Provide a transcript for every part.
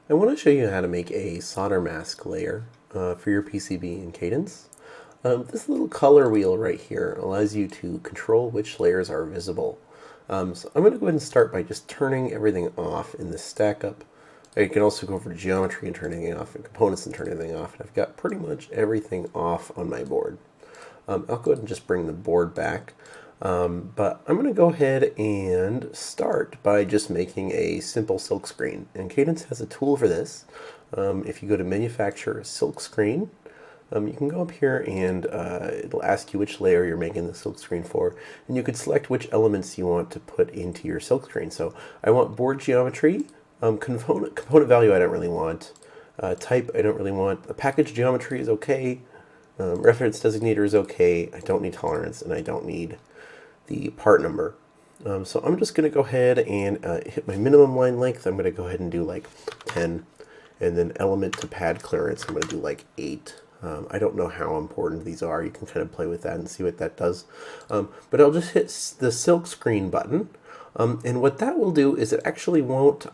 I want to show you how to make a solder mask layer for your PCB in Cadence. This little color wheel right here allows you to control which layers are visible. So I'm going to go ahead and start by just turning everything off in this stack up. You can also go over to geometry and turn everything off, and components and turn everything off. And I've got pretty much everything off on my board. I'll go ahead and just bring the board back. But I'm going to go ahead and start by just making a simple silkscreen. And Cadence has a tool for this. If you go to Manufacture Silkscreen, you can go up here and it'll ask you which layer you're making the silkscreen for. And you could select which elements you want to put into your silkscreen. So I want board geometry. Component value I don't really want. Type I don't really want. The package geometry is okay. Reference designator is okay. I don't need tolerance, and I don't need the part number. So I'm just going to go ahead and hit my minimum line length. I'm going to go ahead and do like 10, and then element to pad clearance, I'm going to do like 8. I don't know how important these are. You can kind of play with that and see what that does. But I'll just hit the silkscreen button. And what that will do is it actually won't,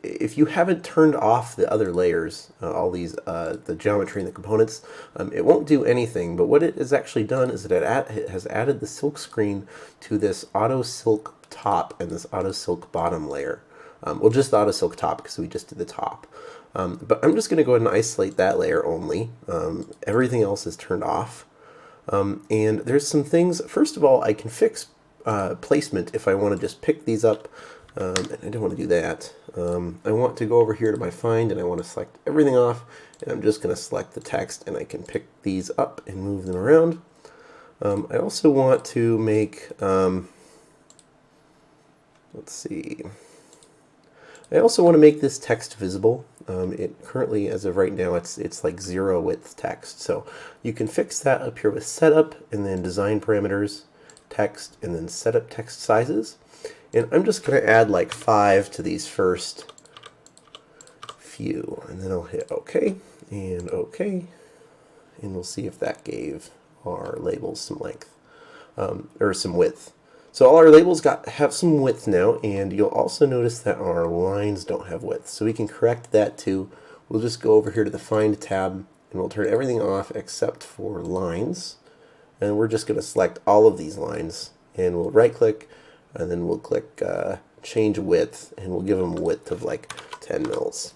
if you haven't turned off the other layers, all these, the geometry and the components, it won't do anything. But what it has actually done is that it has added the silkscreen to this auto silk top and this auto silk bottom layer. Well, just the auto silk top because we just did the top. But I'm just going to go ahead and isolate that layer only. Everything else is turned off. And there's some things, first of all, I can fix placement if I want to just pick these up, and I don't want to do that. I want to go over here to my find and I want to select everything off, and I'm just going to select the text and I can pick these up and move them around. I also want to make, let's see, I also want to make this text visible. It currently, as of right now, it's like 0 width text, so you can fix that up here with setup and then design parameters, text, and then setup text sizes. And I'm just going to add like 5 to these first few, and then I'll hit OK and OK, and we'll see if that gave our labels some length or some width. So all our labels have some width now, and you'll also notice that our lines don't have width. So we can correct that too. We'll just go over here to the Find tab, and we'll turn everything off except for lines. And we're just going to select all of these lines, and we'll right click, and then we'll click change width, and we'll give them a width of like 10 mils.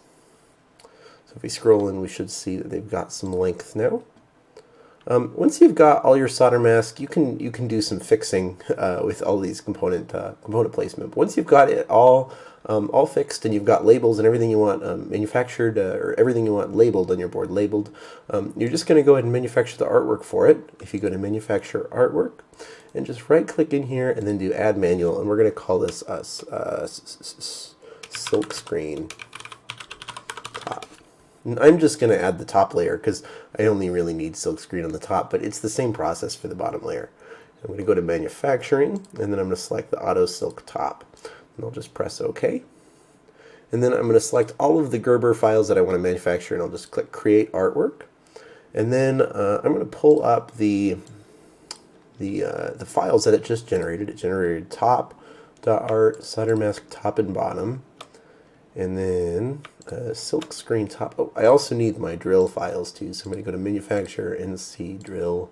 So if we scroll in, we should see that they've got some length now. Once you've got all your solder mask, you can do some fixing with all these component placement. But once you've got it all fixed and you've got labels and everything you want manufactured or everything you want labeled on your board labeled, you're just going to go ahead and manufacture the artwork for it. If you go to Manufacture Artwork and just right click in here and then do Add Manual, and we're going to call this Silkscreen Top. And I'm just going to add the top layer because I only really need silkscreen on the top, but it's the same process for the bottom layer. I'm going to go to Manufacturing, and then I'm going to select the Auto Silk Top. And I'll just press OK. And then I'm going to select all of the Gerber files that I want to manufacture, and I'll just click Create Artwork. And then I'm going to pull up the files that it just generated. It generated top.art, solder mask top and bottom, and then silkscreen top. Oh, I also need my drill files too, so I'm going to go to Manufacture, NC Drill,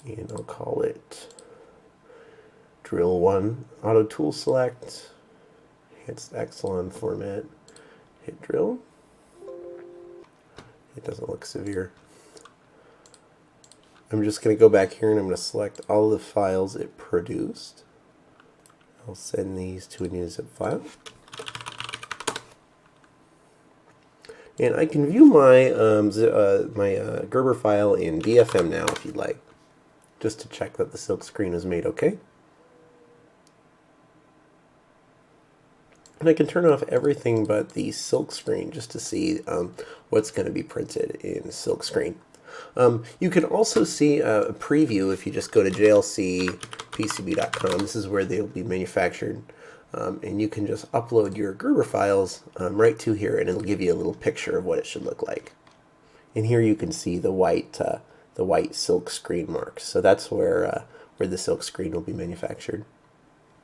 and I'll call it Drill 1. Auto Tool Select, hit Exelon Format, hit Drill. It doesn't look severe. I'm just going to go back here and I'm going to select all the files it produced. I'll send these to a new zip file. And I can view my Gerber file in DFM now if you'd like, just to check that the silkscreen is made okay. And I can turn off everything but the silkscreen just to see what's going to be printed in silkscreen. You can also see a preview if you just go to jlcpcb.com. This is where they'll be manufactured. And you can just upload your Gerber files right to here, and it'll give you a little picture of what it should look like. And here you can see the white silk screen marks. So that's where the silk screen will be manufactured.